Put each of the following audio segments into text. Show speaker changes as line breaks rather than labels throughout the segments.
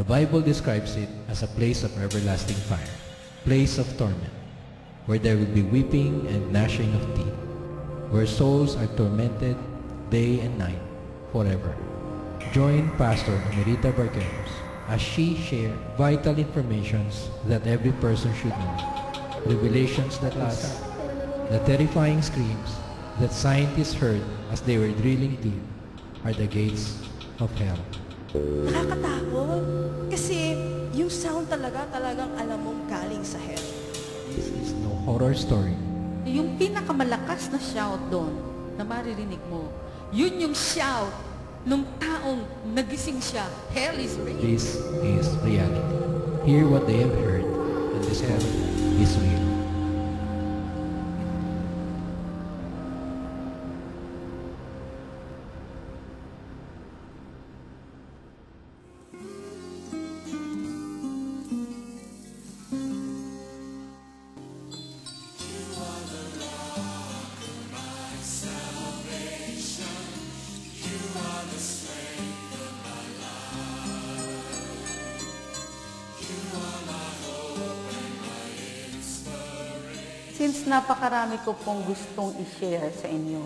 Bible describes it as a place of everlasting fire, place of torment, where there will be weeping and gnashing of teeth, where souls are tormented day and night forever. Join Pastor Emerita Barqueros as she shares vital informations that every person should know, revelations that last, the terrifying screams that scientists heard as they were drilling deep are the gates of hell.
Nakakatakot. Kasi yung sound talagang alam mong galing sa hell.
This is no horror story.
Yung pinakamalakas na shout doon na maririnig mo, yun yung shout nung taong nagising siya. Hell is real.
This is reality. Hear what they have heard, and this hell is real.
Since napakarami ko pong gustong i-share sa inyo,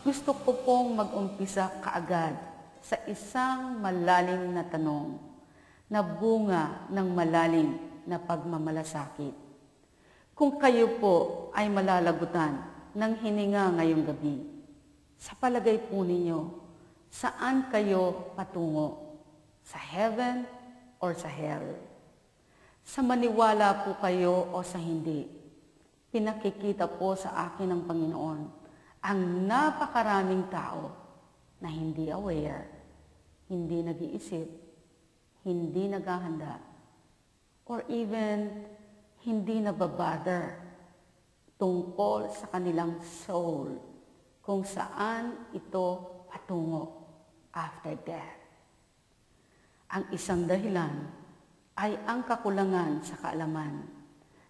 gusto ko pong mag-umpisa kaagad sa isang malalim na tanong na bunga ng malalim na pagmamalasakit. Kung kayo po ay malalagutan ng hininga ngayong gabi, sa palagay po ninyo, saan kayo patungo? Sa heaven or sa hell? Sa maniwala po kayo o sa hindi? Pinakikita po sa akin ng Panginoon ang napakaraming tao na hindi aware, hindi nag-iisip, hindi naghahanda, or even hindi nababother tungkol sa kanilang soul kung saan ito patungo after death. Ang isang dahilan ay ang kakulangan sa kaalaman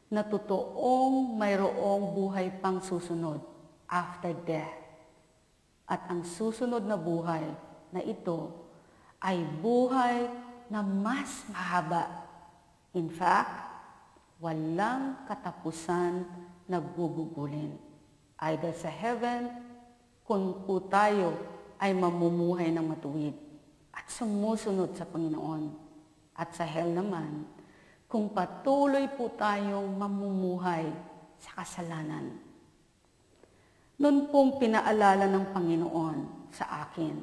na totoong mayroong buhay pang susunod after death. At ang susunod na buhay na ito ay buhay na mas mahaba. In fact, walang katapusan na gugugulin. Either sa heaven, kung po tayo ay mamumuhay ng matuwid at sumusunod sa Panginoon. At sa hell naman, kung patuloy po tayong mamumuhay sa kasalanan. Noon pong pinaalala ng Panginoon sa akin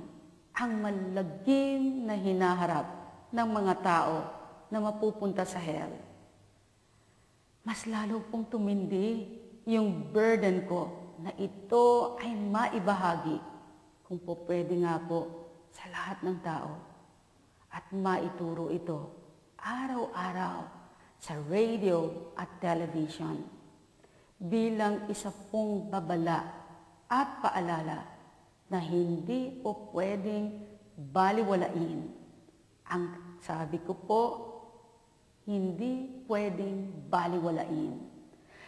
ang malagim na hinaharap ng mga tao na mapupunta sa hell. Mas lalo pong tumindi yung burden ko na ito ay maibahagi kung po pwede nga po sa lahat ng tao at maituro ito araw-araw sa radio at television bilang isa pong babala at paalala na hindi po pwedeng baliwalain. Ang sabi ko po, hindi pwedeng baliwalain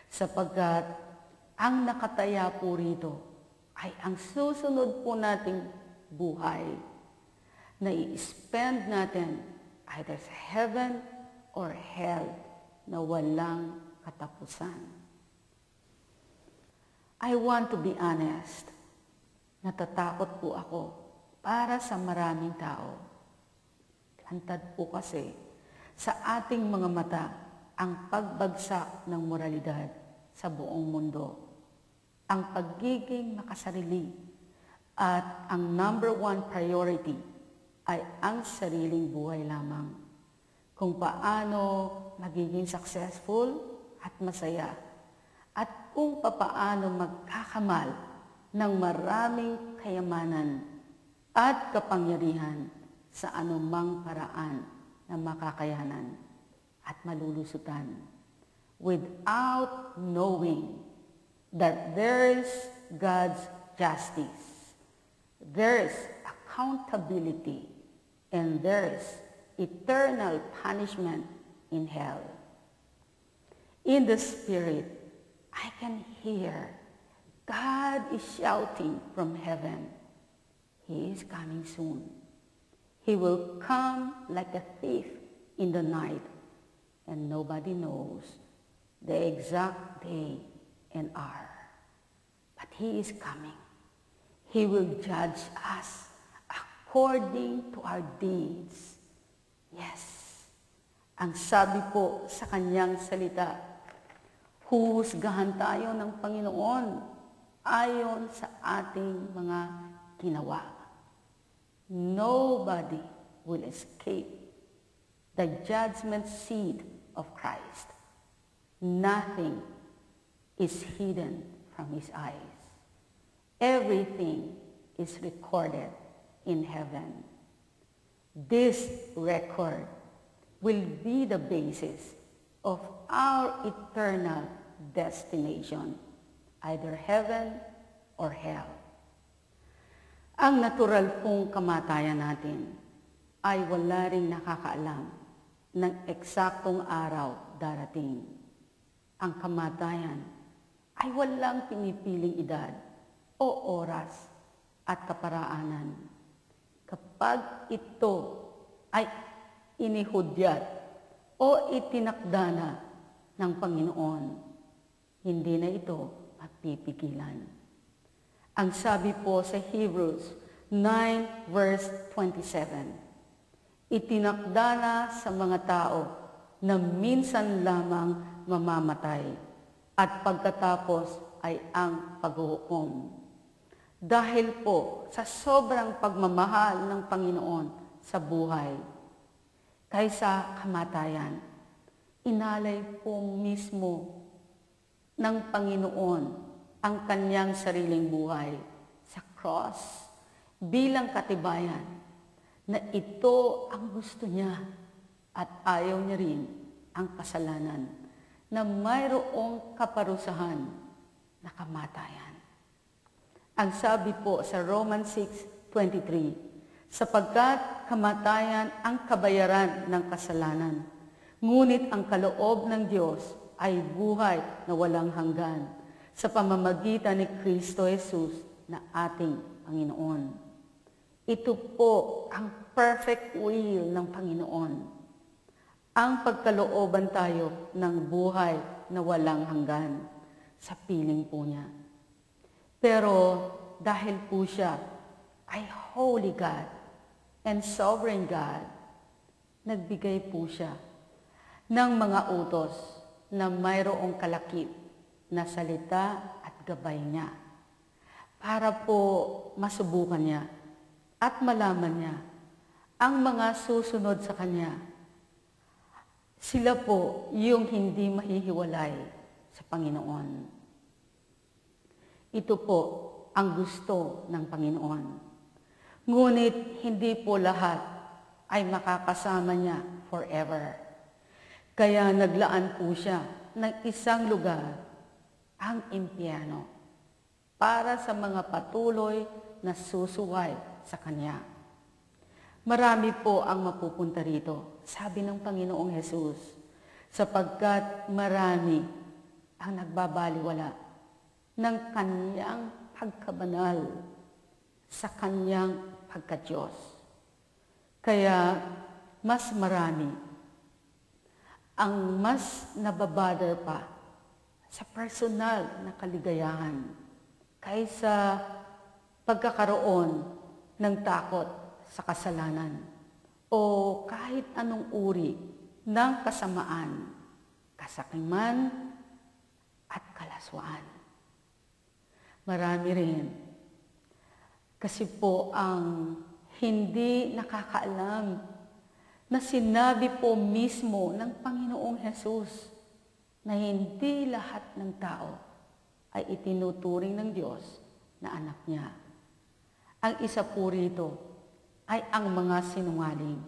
sapagkat ang nakataya po rito ay ang susunod po nating buhay na i-spend natin either sa heaven or hell na walang katapusan. I want to be honest. Natatakot po ako para sa maraming tao. Hantad po kasi sa ating mga mata ang pagbagsak ng moralidad sa buong mundo. Ang pagiging makasarili at ang number one priority ay ang sariling buhay lamang. Kung paano magiging successful at masaya. At kung paano magkakamal ng maraming kayamanan at kapangyarihan sa anumang paraan na makakayanan at malulusutan without knowing that there is God's justice, there is accountability, and there is eternal punishment in hell. In the Spirit, I can hear God is shouting from heaven. He is coming soon. He will come like a thief in the night, and nobody knows the exact day and hour. But He is coming. He will judge us according to our deeds. Yes. Ang sabi po sa kanyang salita, huhusgahan tayo ng Panginoon ayon sa ating mga ginawa. Nobody will escape the judgment seat of Christ. Nothing is hidden from His eyes. Everything is recorded in heaven. This record will be the basis of our eternal destination, either heaven or hell. Ang natural pong kamatayan natin ay wala ring nakakaalam ng eksaktong araw darating. Ang kamatayan ay walang pinipiling edad o oras at kaparaanan. Kapag ito ay inihudyat o itinakda na ng Panginoon, hindi na ito mapipigilan. Ang sabi po sa Hebrews 9 verse 27, itinakda na sa mga tao na minsan lamang mamamatay at pagkatapos ay ang paghuhukom. Dahil po sa sobrang pagmamahal ng Panginoon sa buhay, kaysa kamatayan, inalay po mismo ng Panginoon ang kanyang sariling buhay sa cross bilang katibayan na ito ang gusto niya at ayaw niya rin ang kasalanan na mayroong kaparusahan na kamatayan. Ang sabi po sa Romans 6:23, sapagkat kamatayan ang kabayaran ng kasalanan, ngunit ang kaloob ng Diyos ay buhay na walang hanggan sa pamamagitan ni Kristo Jesus na ating Panginoon. Ito po ang perfect will ng Panginoon. Ang pagkalooban tayo ng buhay na walang hanggan sa piling po niya. Pero dahil po siya ay Holy God and Sovereign God, nagbigay po siya ng mga utos na mayroong kalakip na salita at gabay niya para po masubukan niya at malaman niya ang mga susunod sa kanya. Sila po yung hindi mahihiwalay sa Panginoon. Ito po ang gusto ng Panginoon. Ngunit hindi po lahat ay makakasama niya forever. Kaya naglaan po siya ng isang lugar, ang impyerno, para sa mga patuloy na susuway sa Kanya. Marami po ang mapupunta rito, sabi ng Panginoong Hesus, sapagkat marami ang nagbabaliwala ng Kanyang pagkabanal sa Kanyang pagka-Diyos. Kaya mas marami ang mas nababother pa sa personal na kaligayahan kaysa pagkakaroon ng takot sa kasalanan o kahit anong uri ng kasamaan, kasakiman at kalaswaan. Marami rin kasi po ang hindi nakakaalam na sinabi po mismo ng Panginoong Hesus na hindi lahat ng tao ay itinuturing ng Diyos na anak niya. Ang isa po rito ay ang mga sinungaling